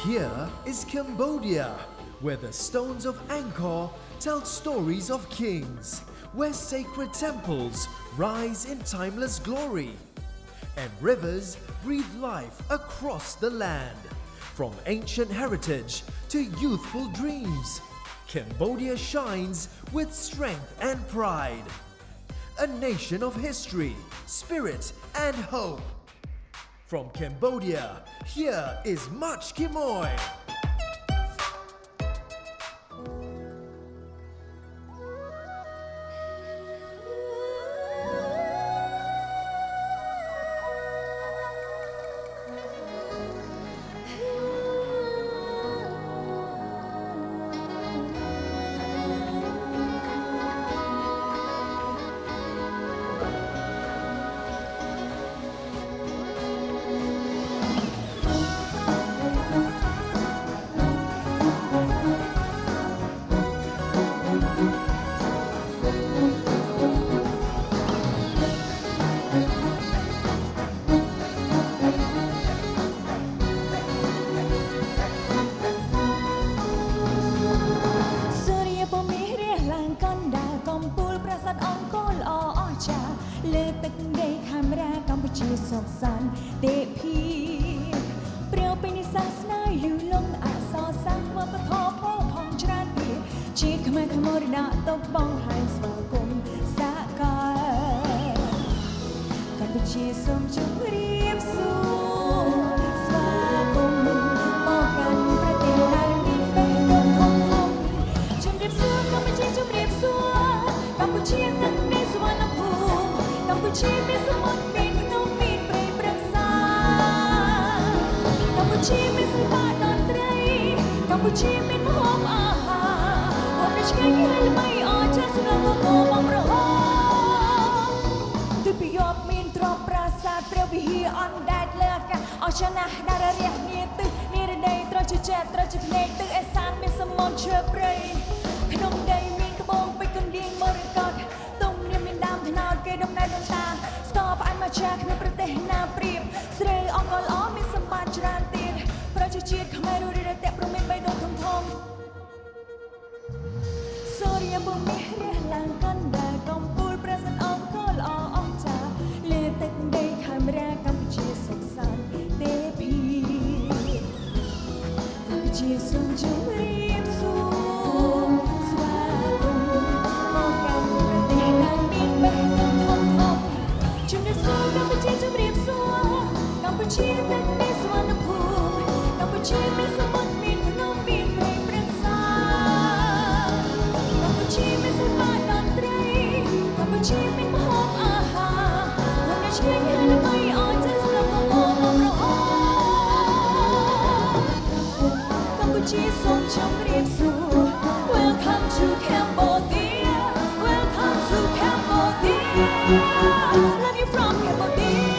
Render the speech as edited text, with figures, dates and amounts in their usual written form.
Here is Cambodia, where the stones of Angkor tell stories of kings, where sacred temples rise in timeless glory, and rivers breathe life across the land. From ancient heritage to youthful dreams, Cambodia shines with strength and pride. A nation of history, spirit, and hope. From Cambodia, here is Much Kimoy.លើទឹកដីខាងរាកម្ពុជាសុខសាន្តទេពីព្រាវពេញសាសនាយូរលងអក្សរសាស្ត្រវប្បធម៌ផងច្រើនទៀតជាតិខ្មែរខមរណៈតុបបងហើយស្វាគមន៍សាកាកម្ពុជាសូមជម្រាបសួរស្វាគមន៍មកកាន់ប្រទេសដែលមានបេះដូងធំជម្រាបសួរកម្ពុជាជម្រាបសួរកម្ពុជាទឹកដីសវណ្ណភូមិកម្ពុជាមានសមុទ្រមានភ្នំមានព្រៃព្រឹក្សាកម្ពុជាមានសិល្បៈតន្ត្រីកម្ពុជាមានម្ហូបអាហារអូនឆ្ងាញ់ហើយល្បីអស្ចារ្យសម្រាប់កូនបងប្រហោទិពីយប់មានទ្រព្យប្រាសាទព្រះវិហារអណ្ដែតលើអាកាសអស្ចារ្យណាស់ដាររះនាទិសនិរដីត្រជាចិត្តត្រជាភ្នែកទឹកអេសានមានសមុទ្រឈើព្រៃក្នុងដីមានក្បូងពេជ្រកណ្ដៀងមរកតទុំនាមមានដើមថ្នោតគេដំណើរដូនតាស្ទប់ផ្អែមមកចាក្នុងប្រទេសណាព្រៀបស្រីអង្គល្អមានសម្បត្តិច្រើនទៀតប្រជាជាតិខ្មែររស់រានតែប្រមានបេះដូងធំធំសូរិយភូមិរះឡើងកណ្ដាលកំពូលប្រសិទ្ធអង្គល្អអស្ចារ្យលើទឹកដីខាងរាកម្ពុជាសុខសាន្តទេពីកម្ពុជាសូមជម្រាបសួរស្វាគមន៍មកកាន់ប្រទេសដែលមានបេះដូងធំជម្រាបសួរកម្ពុជាជម្រាបសួរកម្ពុជាទឹកដីសវណ្ណភូមិកម្ពុជាមានសមុទ្រមានភ្នំមានព្រៃព្រឹក្សាកម្ពុជាមានសិល្បៈតន្ត្រីកម្ពុជាមានម្ហូបអាហារคนដែលឆ្ងាញ់ហើយល្បីអស្ចារ្យសម្រាប់កូនបងប្រហោកម្ពុជាសូមជម្រាបសួរ Welcome to Cambodia Welcome to Cambodia Love you from Cambodia